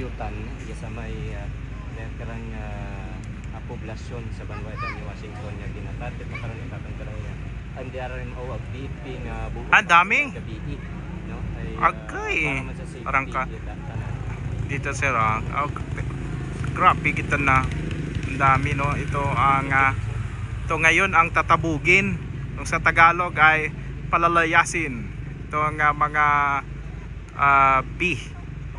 Pukyutan sa may karang poblasyon sa Banwaitan ni Washington nga ginatatid na karon itatang karaya ang DRMO ag BP nga buo. Dami. No? Okay. Parang ka dito sir grabe kita na ang dami no. Ito ang ito ngayon ang tatabugin. Kung sa Tagalog ay palalayasin. Ito ang mga bee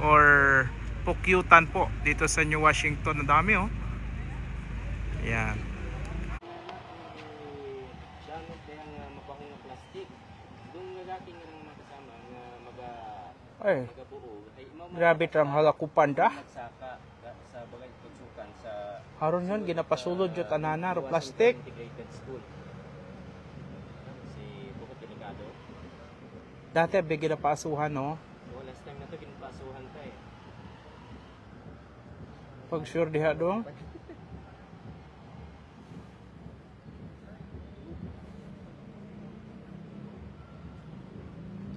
or pukyutan po dito sa New Washington. Ang dami oh. Yan. Danot kaya nga mapahong na plastic. Doon nga dating nga makasama nga magabuo. Grabe trang halakupan da. Nagsaka sa bagay tutsukan sa Haron yun, ginapasulod yun tanana, ro plastic. Integrated School. Si Bukod Delikado. Dati, ginapasuhan no. Last time na ito, ginapasuhan pa eh. Pag sure diha dong.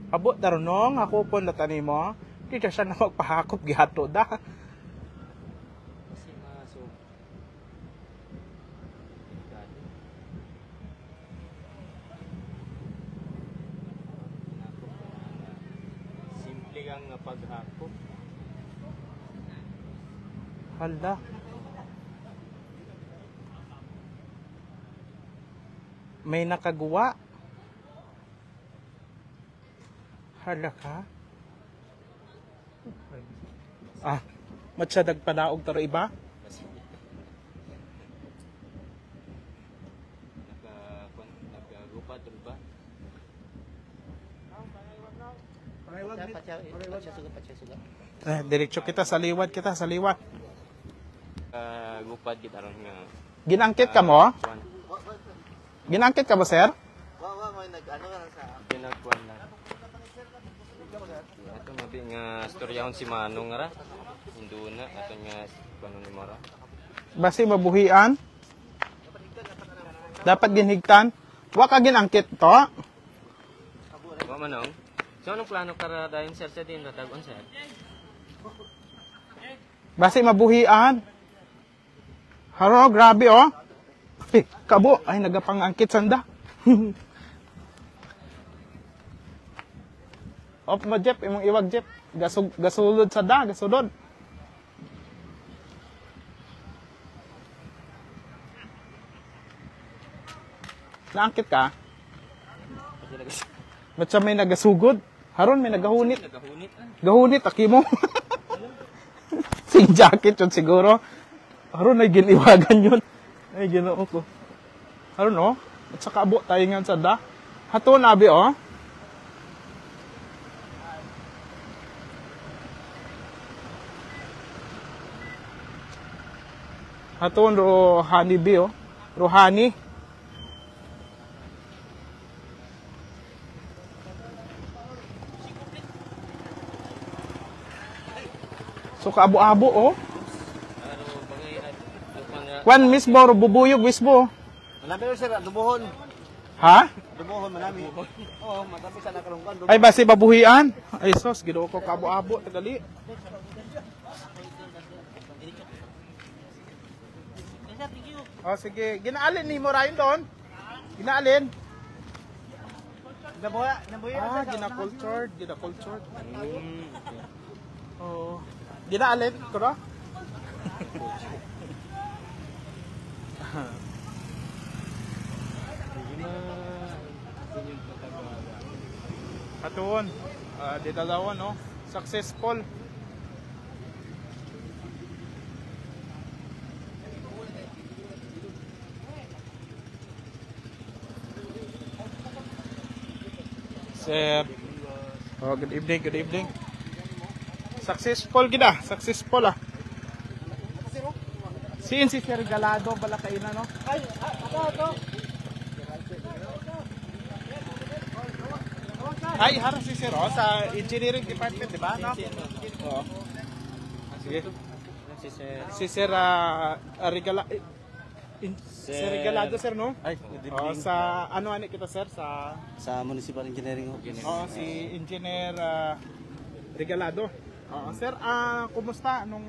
Abot darunong, ako po natani mo. Di na siya na magpahakop, gihato da. Kasi maso. Delikado. Simple kang paghakop. Hala. May nakagawa. Hala ka. Matsadag panaog taro iba? Nagagupad rin ba? Diretso kita sa liwat Gupad kita rin nga. Ginangkit ka mo? Ginangkit ka ba, sir? May nag-ano ka sa pinagkuhan na. Ito mabi nga storyahon si Manong nga ra. Hinduna. Ito nga kuno ni Mara. Basi mabuhian? Dapat ginhigtan? Wa ka ginangkit to? Wa Manong. So anong plano para dayon sir sa din ratagon sir? Basi mabuhian? Haro, grabe oh. Kabo, ay nagapangangkit sanda. Op mo Jeff, imong iwag Jeff. Gasulod sa da, gasulod. Naangkit ka? Ba't siya may nagasugod? Haron may nagahunit. Gahunit, aki mo. Sing jacket yun siguro. Haron ay giniwagan yun. Ay ginoo ko. Haron oh. At saka abo tayo nga sa da. Hato nabi oh. Haton rohani bi oh. Rohani. So kaabo-abo oh. Kwan mismo bubuyog mismo. Manami sir, dubuhon. Ha? Dubuhon manami. Oo, matabi sa nakarungkan. Ay basi babuhian. Ay sos, ginoo ko kaabo-abo tagali. Oh sige, ginaalin ni mo rayon doon. Ginaalin. Nabuya Gina-cultured. Oh. Ginaalin ko ra. Hatuon, di dalawa no, successful. Sir, oh, good evening. Successful gida, successful ah. Si Sir Galado, balakaina no? Ay, ako. Ay, harap si Sir oh, sa engineering department, di ba? No? Oo. Sige. Si Sir Sir Regalado, Sir, no? Ay, oh, sa ano kita, Sir? Sa municipal engineering ho. si Engineer Regalado. Sir, kumusta anong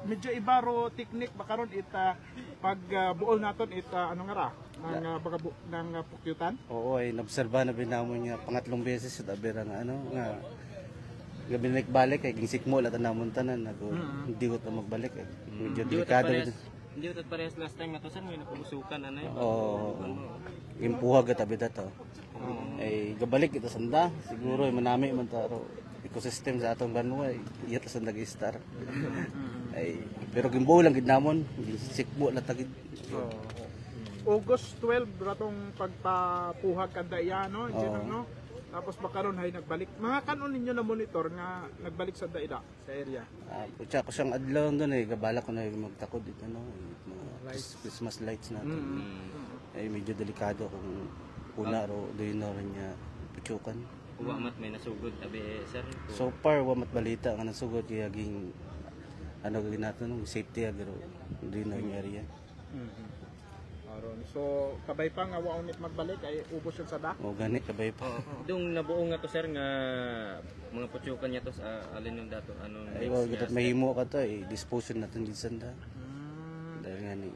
medyo iba ro technique bakaron pag buol naton ano nga ra ng ng pukyutan? Oo, ay nobserba na binamon niya pangatlong beses sa abira nga ano nga gabi balik kay gisik mo lata namon tanan hindi ko ta magbalik eh. Medyo delikado. Hindi utat parehas last time nga to sir, may napusukan ano yun. Oo. Impuha ga tabi dato. Ay gabalik kita sanda siguro ay manami man taro ecosystem sa atong banwa iyat sa nag-star. Ay pero gimbo lang gid namon, sikbo la tagid. August 12 ratong pagpapuhag kada iya no, no. Tapos bakaron hay nagbalik. Mga kanon ninyo na monitor nga nagbalik sa daida sa area. Putya ko siyang adlaw doon eh gabala ko na magtakod dito no. Christmas lights natin. Ay medyo delikado kung una ro doon na rin niya putyukan. Uwa mat may nasugod tabi sir. So far wa mat balita nga nasugod kaya ging ano gagawin natin no safety agro doon na yung area. Aron. So kabay pa nga wa unit magbalik ay ubos yung sada. O gani kabay pa. Dung nabuo nga to sir nga mga putyukan niya to sa alin yung dato anong Ay wa gitat mahimo ka to eh disposition natin din sanda. Dahil nga ni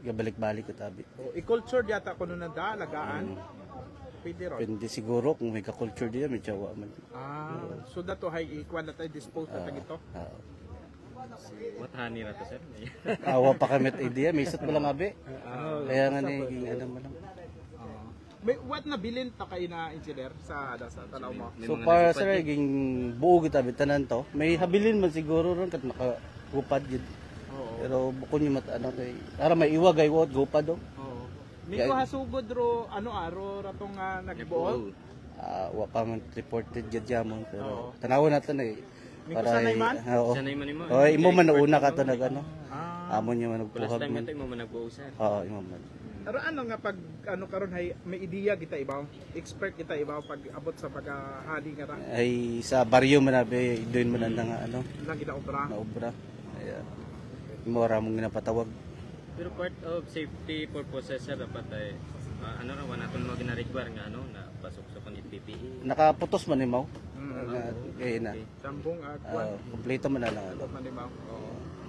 gabalik-balik ko tabi. I-culture yata kuno na da lagaan. Pwede ron. Pwede siguro kung may ka-culture diya may tsawa man. So dato hay ikuan na tayo dispose na ito. what honey na to sir? Awa pa kami at idea, may isat mo lang abi. Kaya nga ni ano mo lang. May what na bilin ta kay na engineer sa tanaw mo? So para sa ging buo kita bitanan to, may habilin man siguro ron kat nakagupad gid. Pero bukod yung ano kay ara may iwagay wot gupad do. Miko hasugod ro aro ratong nagbuol. Wa pa man reported gid jamon pero tanawon natin eh. Miko sanay man? Oo. Sanay man imo. Oh, imo man una ka to nag ano. Amon niya man Last nagpuhag. time ito imo man nagbuo sir. Oo, imo man. Pero ano nga pag ano karon hay may ideya kita ibaw, expert kita ibaw pag abot sa paghali nga ra. Ay sa baryo man abi doon man nga ano. Lang kita obra. Na obra. Ay imo ra mong ginapatawag. Pero part of safety purposes sir dapat ay ano ra wala naton mo gina-require nga ano na pasok sa kon PPE. Nakaputos man imaw. Kaya na. Sambong Kompleto man na lang ano. manimaw.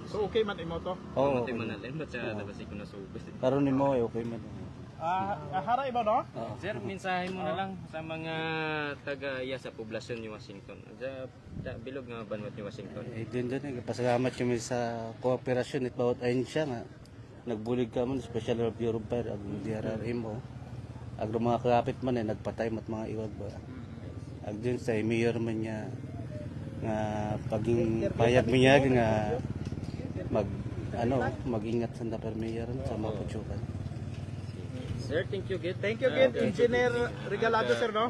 So okay man imo to? Oo. Matay man natin ba't siya nabasig ko na sugod. Karon nimo ay okay man. Hara iba no? Sir, mensahe mo na lang sa mga taga-iya sa poblasyon ni Washington. Sa bilog nga banwat ni Washington. Eh din pasalamat kami sa kooperasyon at bawat ahensya nga nagbulig ka man Special Bureau of Fire ag DRRM o ag mga kalapit man eh nagpatay mat mga iwag ba. Ag din sa mayor man niya nga paging payag niya nga mag-ingat sa dapat mayor sa mga putyukan. Sir, thank you Git. Thank you again, Engineer Regalado sir no?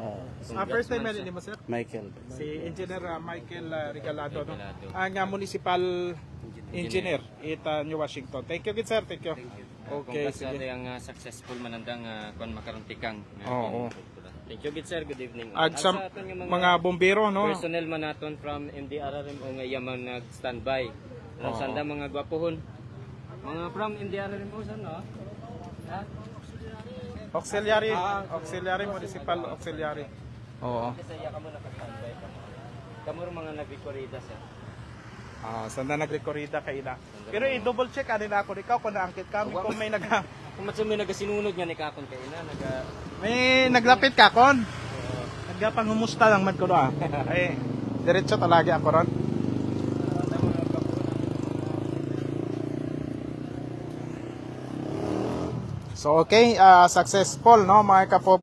First time man mo sir? Michael. Si Engineer Michael Regalado no? Ang municipal engineer New Washington. Thank you good sir, thank you. Okay, sige. Ang successful manandang kon makaruntikang. Oo. Thank you good sir, good evening. Ag sa mga bombero no? Personnel man naton from MDRRM o nga yaman nag-standby. Sanda mga gwapohon. Mga from MDRRM o saan no? Ha? Auxiliary municipal auxiliary. Oo. Kasi iya kamo naka-standby kamo. Kamo mga nagrekorida sir. Sanda nagrekorida kay ila. Pero i-double check ani na ako ikaw kung naangkit kami kung may kung may nagasinunod nga ni kakon kay ina may naglapit ka kon. Nagpangumusta lang man ko do Ay diretso talaga ako ron. So okay, successful no mga kapo.